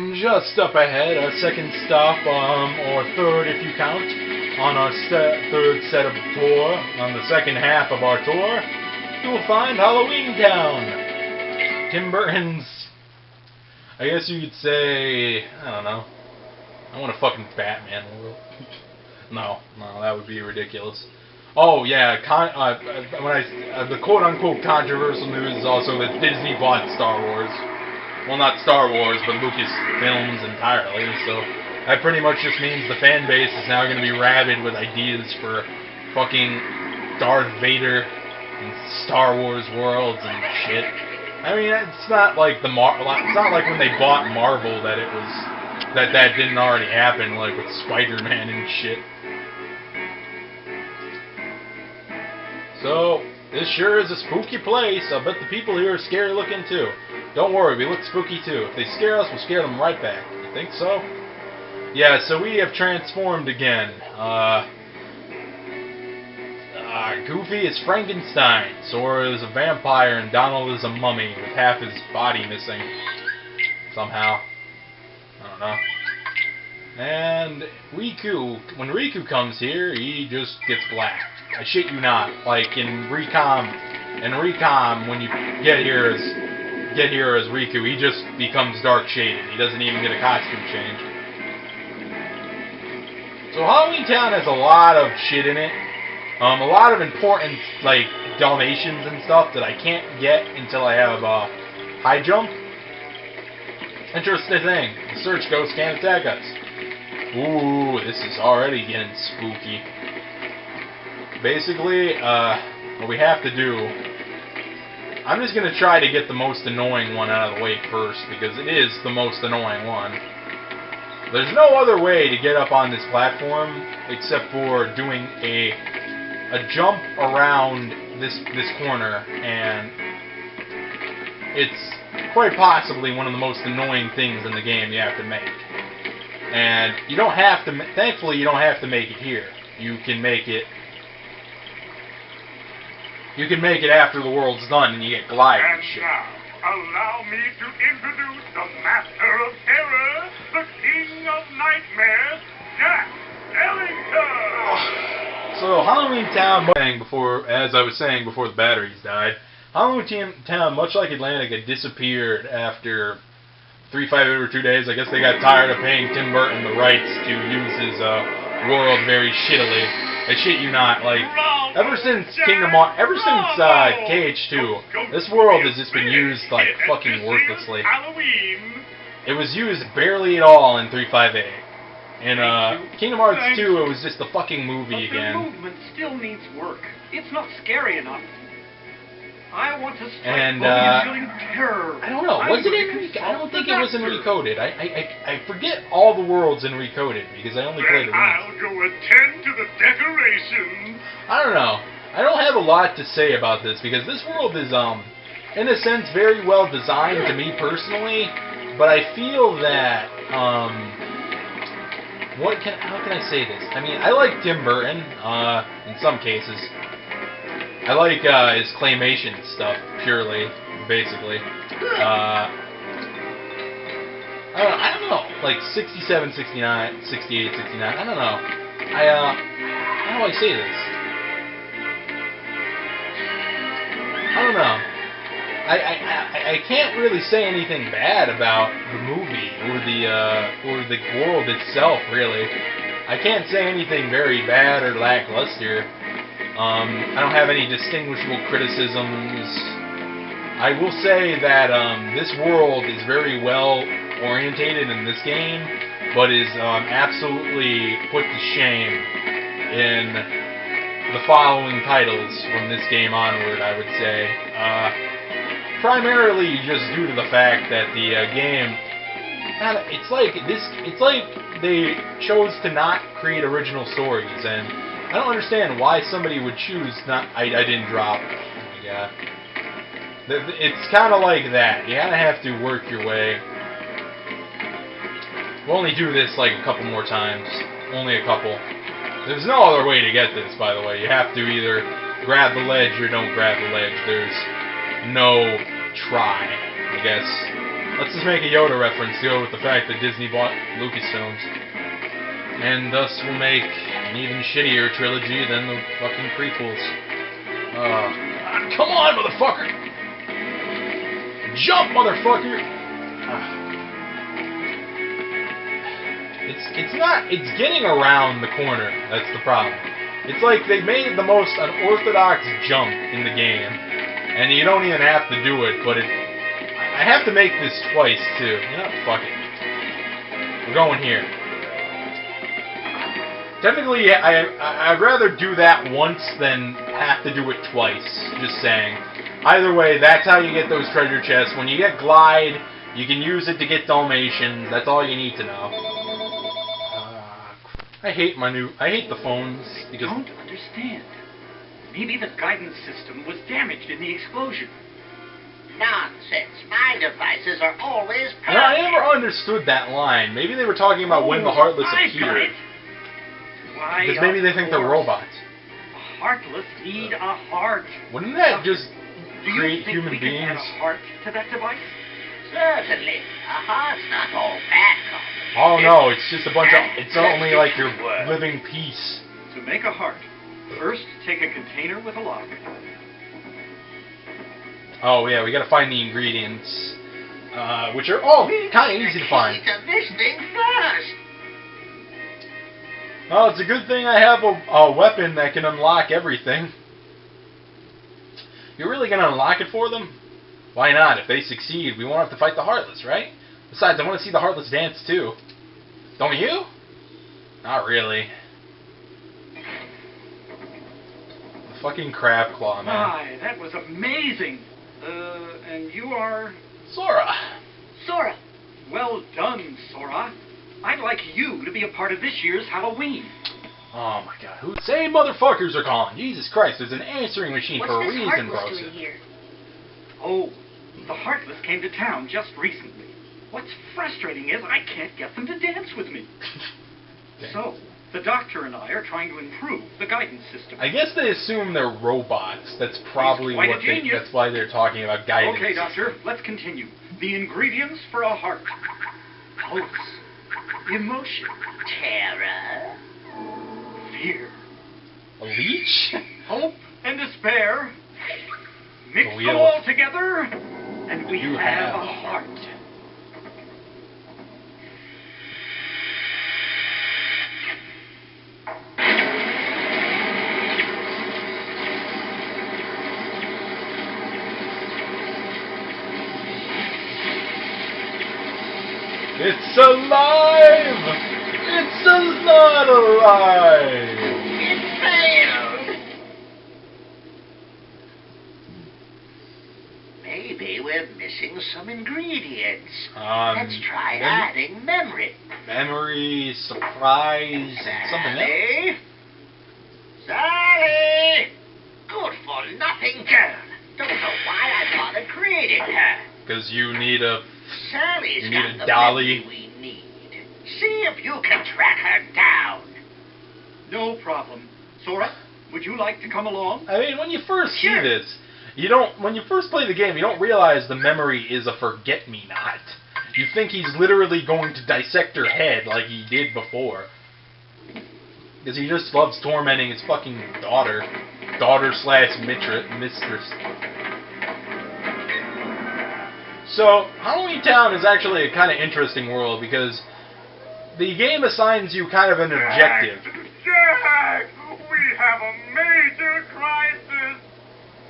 And just up ahead, our second stop, or third if you count, on our third set of tour, on the second half of our tour, you will find Halloween Town. Tim Burton's, I guess you could say, I don't know, I want a fucking Batman world. No, that would be ridiculous. Oh yeah, the quote-unquote controversial news is also that Disney bought Star Wars. Well, not Star Wars, but Lucasfilms entirely. So that pretty much just means the fan base is now going to be rabid with ideas for fucking Darth Vader and Star Wars worlds and shit. I mean, it's not like it's not like when they bought Marvel that it was that didn't already happen, like with Spider-Man and shit. So, this sure is a spooky place. I bet the people here are scary looking too. Don't worry, we look spooky too. If they scare us, we'll scare them right back. You think so? Yeah, so we have transformed again. Goofy is Frankenstein, Sora is a vampire, and Donald is a mummy with half his body missing. Somehow. I don't know. And Riku, when Riku comes here, he just gets black. I shit you not. Like in Recom, when you get here as Riku, he just becomes dark shaded. He doesn't even get a costume change. So Halloween Town has a lot of shit in it. A lot of important like Dalmatians and stuff that I can't get until I have high jump. Interesting thing, the search ghost can't attack us. Ooh, this is already getting spooky. Basically, what we have to do, I'm just going to try to get the most annoying one out of the way first, because it is the most annoying one. There's no other way to get up on this platform except for doing a jump around this corner, and it's quite possibly one of the most annoying things in the game you have to make. And you don't have to, thankfully you don't have to make it here. You can make it after the world's done and you get glide and shit. Now, allow me to introduce the Master of Terror, the King of Nightmares, Jack Ellington! So, Halloween Town, as I was saying before the batteries died, Halloween Town, much like Atlantic, had disappeared after 3-5 or 2 days. I guess they got tired of paying Tim Burton the rights to use his world very shittily. I shit you not, like, ever since KH2, this world has just been used, like, fucking worthlessly. It was used barely at all in 358. In Kingdom Hearts 2, it was just a fucking movie again. The movement still needs work. It's not scary enough. I want to strike terror. I don't know. Was it in I don't think it was in Recoded. I forget all the worlds in Recoded because I only played it once. I'll go attend to the decorations. I don't know. I don't have a lot to say about this because this world is in a sense very well designed to me personally, but I feel that how can I say this? I mean, I like Tim Burton in some cases. I like his claymation stuff, purely, basically. I don't know, like 67, 69, 68, 69, I don't know. How do I say this? I don't know. I can't really say anything bad about the movie or the world itself, really. I can't say anything very bad or lackluster. I don't have any distinguishable criticisms. I will say that this world is very well orientated in this game, but is absolutely put to shame in the following titles from this game onward, I would say. Primarily just due to the fact that the game, it's like they chose to not create original stories, and I don't understand why somebody would choose not. I didn't drop. Yeah, it's kind of like that. You kind of have to work your way. We'll only do this like a couple more times. Only a couple. There's no other way to get this, by the way. You have to either grab the ledge or don't grab the ledge. There's no try, I guess. let's just make a Yoda reference to go with the fact that Disney bought Lucasfilms. And thus will make an even shittier trilogy than the fucking prequels. Come on, motherfucker! Jump, motherfucker! It's getting around the corner, that's the problem. It's like they made the most unorthodox jump in the game, and you don't even have to do it, but I have to make this twice, too. You know, fuck it. We're going here. Technically, I'd rather do that once than have to do it twice, just saying. Either way, that's how you get those treasure chests. When you get Glide, you can use it to get Dalmatians. That's all you need to know. I hate the phones because I don't understand. Maybe the guidance system was damaged in the explosion. Nonsense. My devices are always perfect. I never understood that line. Maybe they were talking about when the Heartless I got appeared. it. Why, Because maybe they think they're robots. Heartless need a heart. Wouldn't that just Do you create think human we could add beings? a heart to that device? Certainly. A heart's not all that common. Oh no, it's just a bunch of... It's only like your living piece. To make a heart, first take a container with a lock. Oh yeah, we gotta find the ingredients. Which are all kind of easy to find. To this thing first. Well, it's a good thing I have a weapon that can unlock everything. You're really gonna unlock it for them? Why not? If they succeed, we won't have to fight the Heartless, right? Besides, I want to see the Heartless dance too. Don't you? Not really. The fucking crab claw, man. My, that was amazing. And you are... Sora. Sora. Well done, Sora. I'd like you to be a part of this year's Halloween. Oh my god, who say motherfuckers are calling? Jesus Christ, there's an answering machine What's for a this reason, Heartless bro. doing here? Oh, the Heartless came to town just recently. What's frustrating is I can't get them to dance with me. So, the doctor and I are trying to improve the guidance system. I guess they assume they're robots. That's probably quite a what they... genius. That's why they're talking about guidance. Okay, doctor, let's continue. The ingredients for a heart. Hopes. Emotion. Terror. Fear. A leech? Hope and despair. Mix Oh, we them have all together, and we You have have a heart. It's alive! It's not alive! It failed. Maybe we're missing some ingredients. Let's try adding memory. Memory, surprise, and something else. Sally! Good for nothing girl. Don't know why I bothered creating her. Because you need a... Sally's You need got a the dolly. memory we need. See if you can track her down. No problem. Sora, would you like to come along? I mean, when you first see Sure. this, you don't... When you first play the game, you don't realize the memory is a forget-me-not. You think he's literally going to dissect her head like he did before. Because he just loves tormenting his fucking daughter. Daughter/mistress. So, Halloween Town is actually a kind of interesting world because the game assigns you kind of an objective. Jack! We have a major crisis!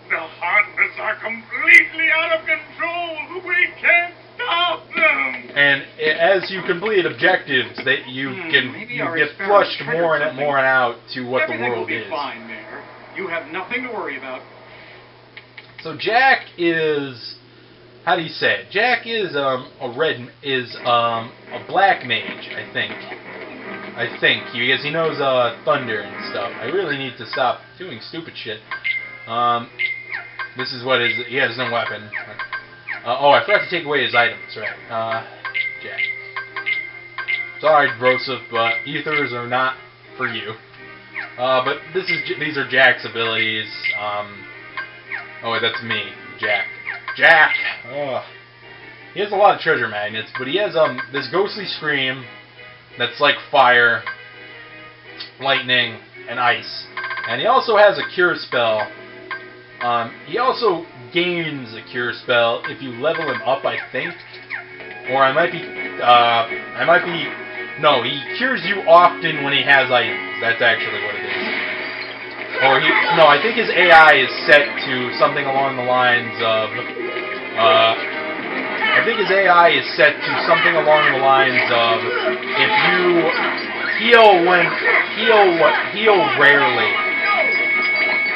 The Heartless are completely out of control! We can't stop them! And as you complete objectives, that you maybe you our get experiment flushed triggered more and something. more and out to what Everything the world will be is. fine there. You have nothing to worry about. So Jack is, how do you say it? Jack is a black mage, I think. Because he knows thunder and stuff. I really need to stop doing stupid shit. This is what he has no weapon. Oh, I forgot to take away his items, right? Jack. Sorry, Broseph, but ethers are not for you. But these are Jack's abilities. Oh, wait, that's me, Jack. Jack! Ugh. He has a lot of treasure magnets, but he has this ghostly scream that's like fire, lightning, and ice. And he also has a cure spell. He also gains a cure spell if you level him up, I think. Or no, he cures you often when he has items. That's actually what it is. Or no, I think his AI is set to something along the lines of, if you heal rarely.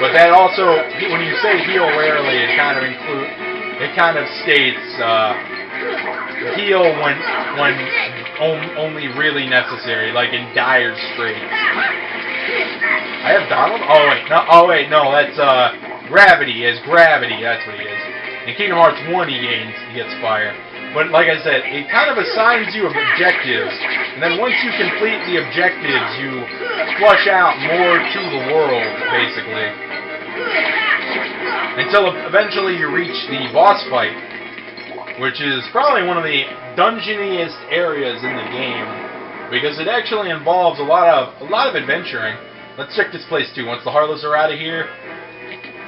But that also, when you say heal rarely, it kind of states heal when only really necessary, like in dire straits. I have Donald? Oh wait, no, that's Gravity. As Gravity, that's what he is. In Kingdom Hearts 1 he gets fire. But like I said, it kind of assigns you objectives, and then once you complete the objectives, you flush out more to the world, basically. Until eventually you reach the boss fight, which is probably one of the dungeoniest areas in the game, because it actually involves a lot of adventuring. Let's check this place too. Once the Heartless are out of here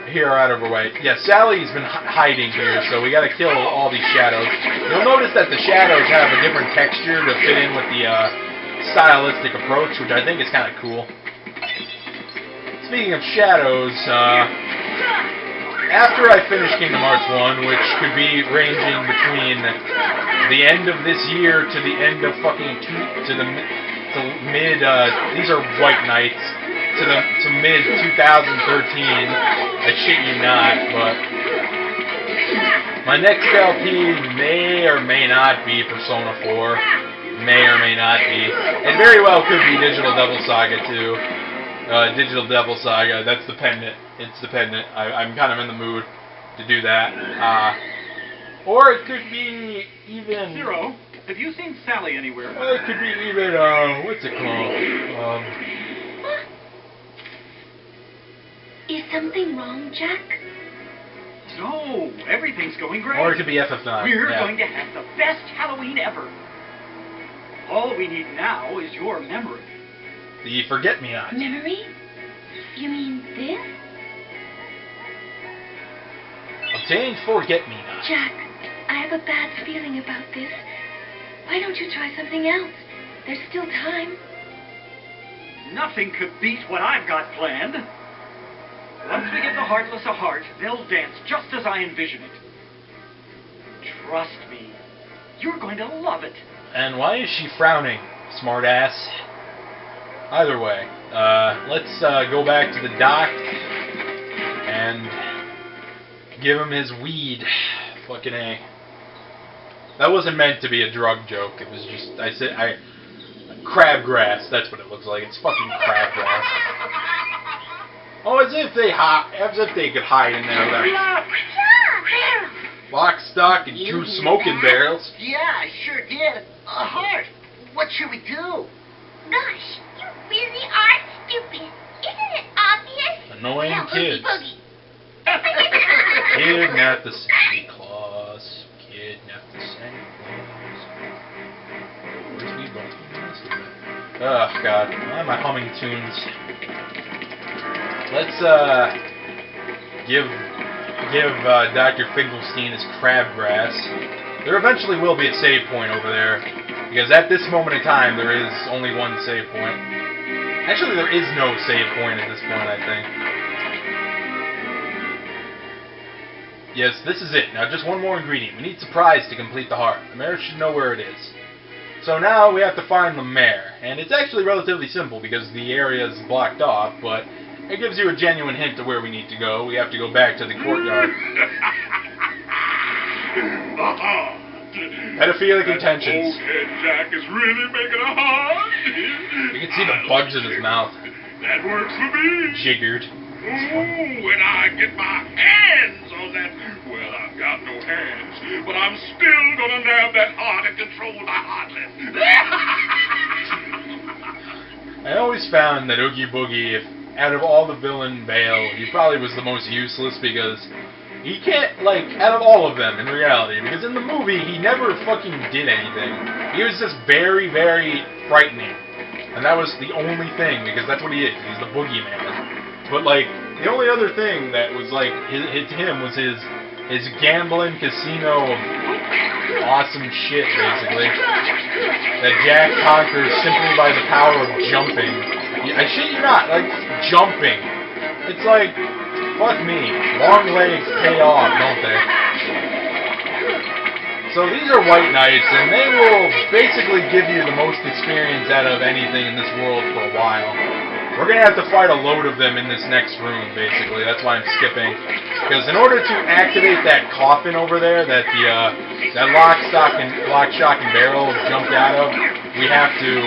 out of our way. Yeah, Sally's been hiding here, so we gotta kill all these shadows. You'll notice that the shadows have a different texture to fit in with the stylistic approach, which I think is kind of cool. Speaking of shadows, after I finish Kingdom Hearts 1, which could be ranging between the end of this year to the end of these are White Nights, to mid 2013, I shit you not, but my next LP may or may not be Persona 4, may or may not be, and very well could be Digital Devil Saga 2. Digital Devil Saga, that's dependent. It's dependent. I'm kind of in the mood to do that. Or it could be even... Zero, have you seen Sally anywhere? It could be even, what's it called? Is something wrong, Jack? No, everything's going great. Or it could be FF9. We're going to have the best Halloween ever. All we need now is your memory. The Forget-Me-Not. Memory? You mean this? Obtain Forget-Me-Not. Jack, I have a bad feeling about this. Why don't you try something else? There's still time. Nothing could beat what I've got planned. Once we give the Heartless a heart, they'll dance just as I envision it. Trust me, you're going to love it. And why is she frowning, smartass? Either way, let's go back to the dock and give him his weed. Fucking A. That wasn't meant to be a drug joke. It was just, crabgrass. That's what it looks like. It's fucking crabgrass. Oh, as if they could hide in there without lock, stock, and two smoking barrels. Yeah, I sure did. A heart. What should we do? Gosh, you really are stupid. Isn't it obvious? Annoying Now, kids. Boogie. Kidnap the Santa Claus. Kidnap the Santa Claus. Where's we going? Oh, God. Why am I humming tunes? Let's, give Dr. Finkelstein his crabgrass. There eventually will be a save point over there, because at this moment in time, there is only one save point. Actually, there is no save point at this point, I think. Yes, this is it. Now, just one more ingredient. We need surprise to complete the heart. The mayor should know where it is. So now we have to find the mayor. And it's actually relatively simple, because the area is blocked off, but it gives you a genuine hint to where we need to go. We have to go back to the courtyard. Pedophilic intentions. Okay, Jack is really making a heart. You can see the bugs in his mouth. That works for me. Jiggered. When I get my hands on that, well, I've got no hands, but I'm still gonna nab that heart and control my heartless. I always found that Oogie Boogie, out of all the villain Bale, he probably was the most useless, because He can't, like, out of all of them in reality, because in the movie, he never fucking did anything. He was just very, very frightening. And that was the only thing, because that's what he is. He's the boogeyman. But, like, the only other thing that was, like, hit him was his gambling casino awesome shit, basically. That Jack conquers simply by the power of jumping. I shit you not, like, jumping. It's like, fuck me. Long legs pay off, don't they? So these are white knights, and they will basically give you the most experience out of anything in this world for a while. We're going to have to fight a load of them in this next room, basically. That's why I'm skipping. Because in order to activate that coffin over there that that lock, stock, and barrel jumped out of, we have to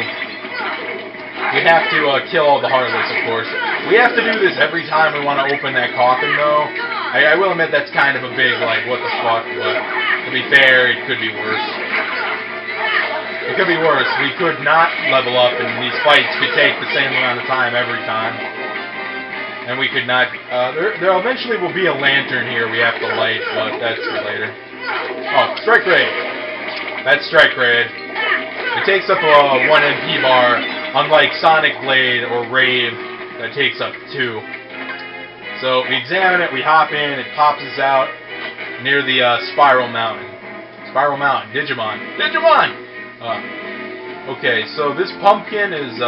kill all the Heartless, of course. We have to do this every time we want to open that coffin, though. I will admit that's kind of a big, like, what the fuck, but to be fair, it could be worse. It could be worse. We could not level up, and these fights could take the same amount of time every time. And we could not... there eventually will be a lantern here we have to light, but that's for later. Oh, Strike Raid. That's Strike Raid. It takes up a 1 MP bar, unlike Sonic Blade or Rave, that takes up 2. So we examine it, we hop in, it pops us out near the Spiral Mountain. Spiral Mountain, Digimon. Digimon! Okay, so this pumpkin is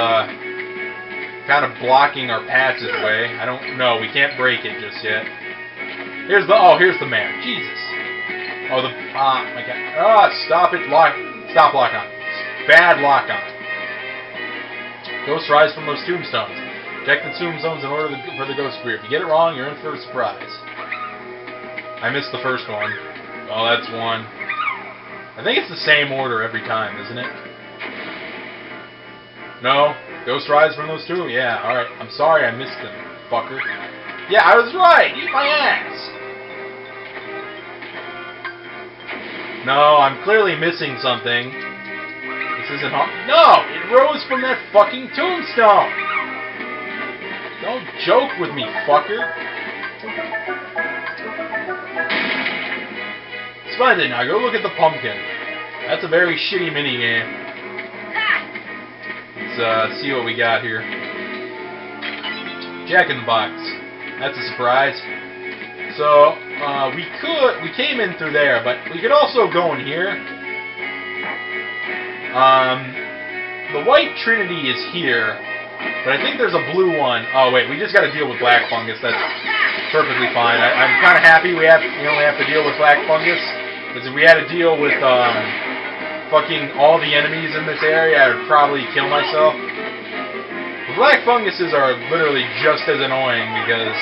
kind of blocking our passageway. I don't know, we can't break it just yet. Here's the man. Jesus. Oh, my God. Stop it. Stop lock on. Bad lock on. Ghosts rise from those tombstones. Check the tombstones in order for the ghost to appear. If you get it wrong, you're in for a surprise. I missed the first one. Oh, that's one. I think it's the same order every time, isn't it? No? Ghost rise from those two? Yeah, alright. I'm sorry I missed them, fucker. Yeah, I was right! Eat my ass! No, I'm clearly missing something. This isn't hard. No! It rose from that fucking tombstone! Don't joke with me, fucker. Splendid, now go look at the pumpkin. That's a very shitty minigame. Let's see what we got here. Jack in the Box. That's a surprise. So, we came in through there, but we could also go in here. The White Trinity is here. But I think there's a blue one. Oh, wait, we just got to deal with black fungus. That's perfectly fine. I'm kind of happy we only have to deal with black fungus. Because if we had to deal with fucking all the enemies in this area, I would probably kill myself. The black funguses are literally just as annoying because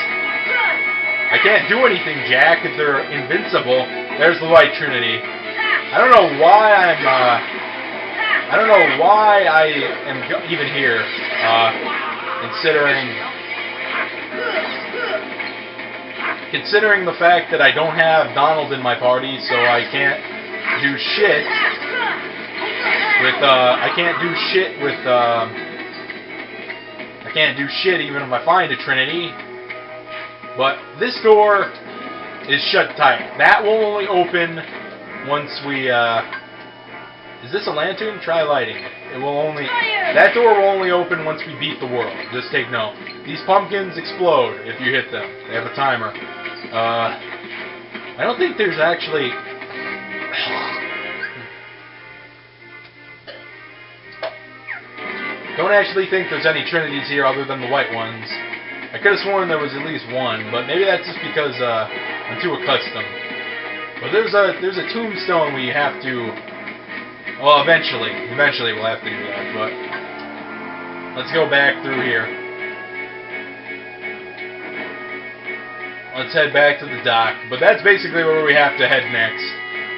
I can't do anything, Jack, if they're invincible. There's the White Trinity. I don't know why I am even here, considering the fact that I don't have Donald in my party, so I can't do shit with, I can't do shit even if I find a Trinity. But this door is shut tight. That will only open once we, is this a lantern? Try lighting it. That door will only open once we beat the world. Just take note. These pumpkins explode if you hit them. They have a timer. I don't think there's actually... Don't actually think there's any Trinities here other than the white ones. I could have sworn there was at least one, but maybe that's just because I'm too accustomed. But there's a tombstone we have to... Well, eventually we'll have to do that, but let's go back through here. Let's head back to the dock, but that's basically where we have to head next.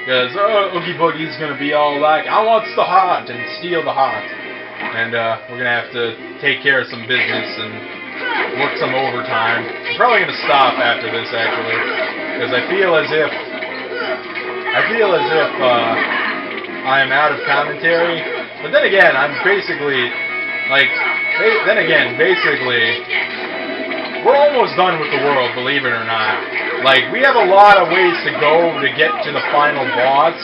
Because, Oogie Boogie's gonna be all like, I want the heart, and steal the heart. And, we're gonna have to take care of some business and work some overtime. I'm probably gonna stop after this, actually, because I feel as if I am out of commentary, but then again, I'm basically, like, basically, we're almost done with the world, believe it or not. Like, we have a lot of ways to go to get to the final boss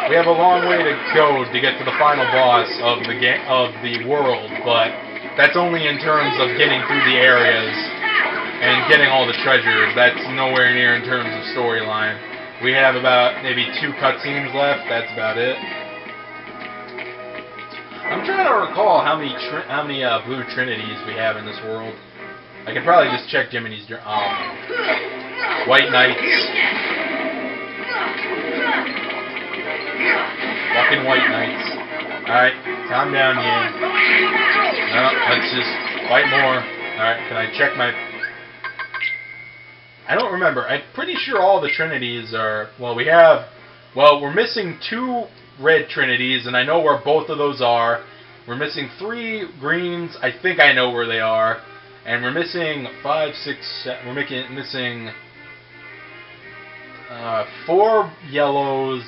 we have a long way to go to get to the final boss of the world, but that's only in terms of getting through the areas and getting all the treasures. That's nowhere near in terms of storyline. We have about maybe 2 cutscenes left. That's about it. I'm trying to recall how many blue trinities we have in this world. I could probably just check Jiminy's White Knights. Fucking White Knights. Alright, calm down, game. No, let's just fight more. Alright, can I check my... I don't remember. I'm pretty sure all the trinities are... Well, we're missing 2 red trinities, and I know where both of those are. We're missing 3 greens. I think I know where they are. And we're missing 5, 6, 7... We're missing 4 yellows,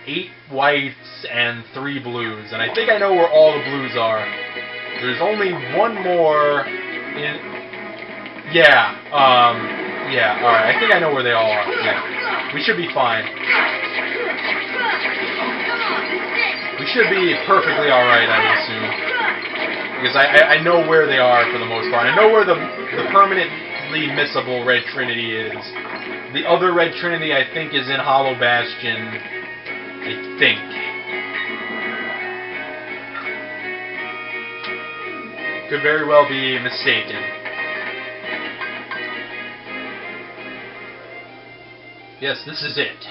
8 whites, and 3 blues. And I think I know where all the blues are. There's only 1 more in... Yeah, alright. I think I know where they all are. Yeah. We should be fine. We should be perfectly alright, I would assume. Because I know where they are for the most part. I know where the permanently missable red trinity is. The other red trinity, I think, is in Hollow Bastion. I think. Could very well be mistaken. Yes, this is it.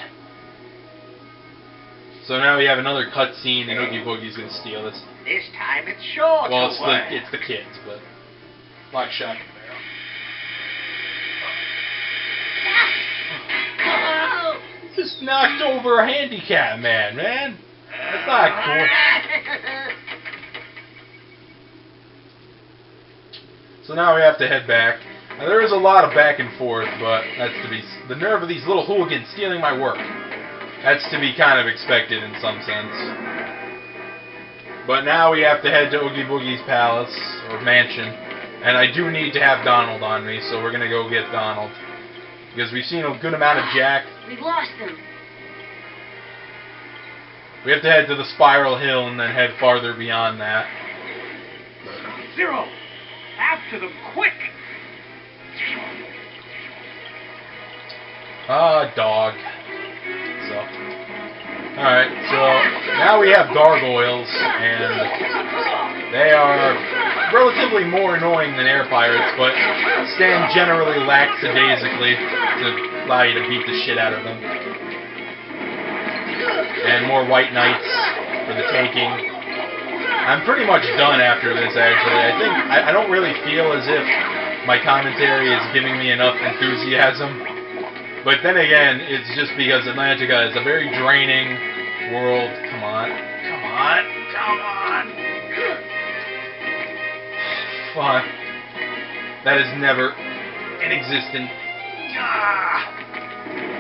So now we have another cutscene, and Oogie Boogie's gonna steal this. This time it's sure Well, to work. it's the kids, but like shot. Just knocked over a handicap man. That's not cool. So now we have to head back. Now, there is a lot of back and forth, but that's to be... The nerve of these little hooligans stealing my work. That's to be kind of expected in some sense. But now we have to head to Oogie Boogie's palace, or mansion. And I do need to have Donald on me, so we're going to go get Donald. Because we've seen a good amount of Jack. We've lost them. We have to head to the Spiral Hill and then head farther beyond that. Zero! After them, quick! Dog. So. Alright, so now we have gargoyles, and they are relatively more annoying than air pirates, but stand generally lackadaisically to allow you to beat the shit out of them. And more white knights for the taking. I'm pretty much done after this, actually. I don't really feel as if my commentary is giving me enough enthusiasm. But then again, it's just because Atlantica is a very draining world. Come on. Come on. Come on. Fuck. That is never in existence.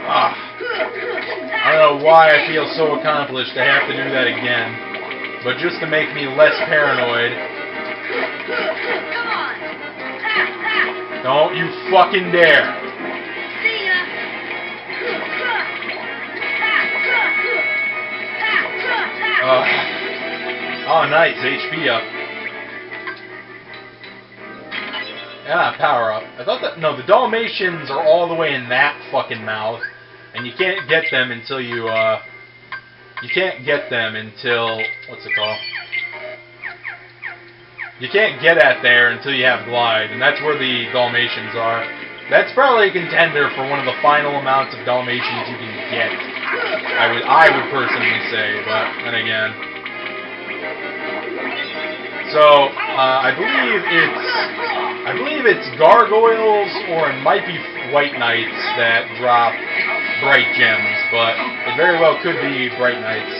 I don't know why I feel so accomplished I have to do that again. But just to make me less paranoid. Don't you fucking dare. Oh, nice. HP up. Yeah, power up. I thought that... No, the Dalmatians are all the way in that fucking mouth. And you can't get them until you, You can't get them until... What's it called? You can't get at there until you have Glide. And that's where the Dalmatians are. That's probably a contender for one of the final amounts of Dalmatians you can get. I would personally say, but then again. So, I believe it's gargoyles, or it might be white knights that drop bright gems, but it very well could be bright knights.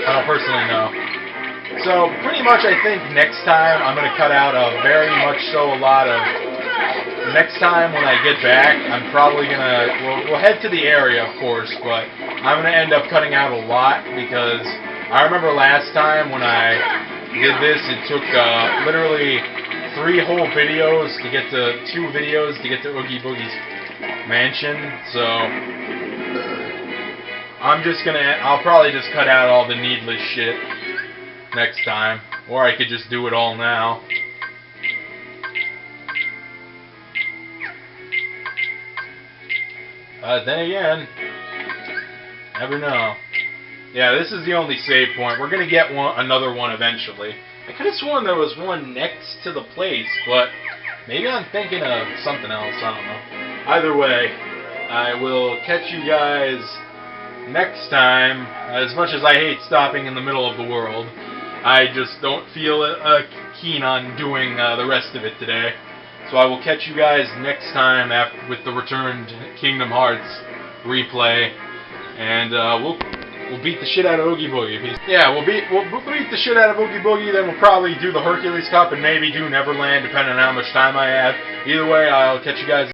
I don't personally know. So, pretty much I think next time I'm going to cut out a very much so a lot of... Next time when I get back, I'm probably going to... We'll head to the area, of course, but I'm going to end up cutting out a lot because I remember last time when I did this, it took literally 3 whole videos to get to 2 videos to get to Oogie Boogie's mansion. So I'll probably just cut out all the needless shit next time, or I could just do it all now. Then again, never know. Yeah, this is the only save point. We're gonna get another one eventually. I could have sworn there was one next to the place, but maybe I'm thinking of something else. I don't know. Either way, I will catch you guys next time. As much as I hate stopping in the middle of the world, I just don't feel keen on doing the rest of it today. So I will catch you guys next time with the returned Kingdom Hearts replay, and we'll beat the shit out of Oogie Boogie. Yeah, we'll beat the shit out of Oogie Boogie. Then we'll probably do the Hercules Cup and maybe do Neverland, depending on how much time I have. Either way, I'll catch you guys.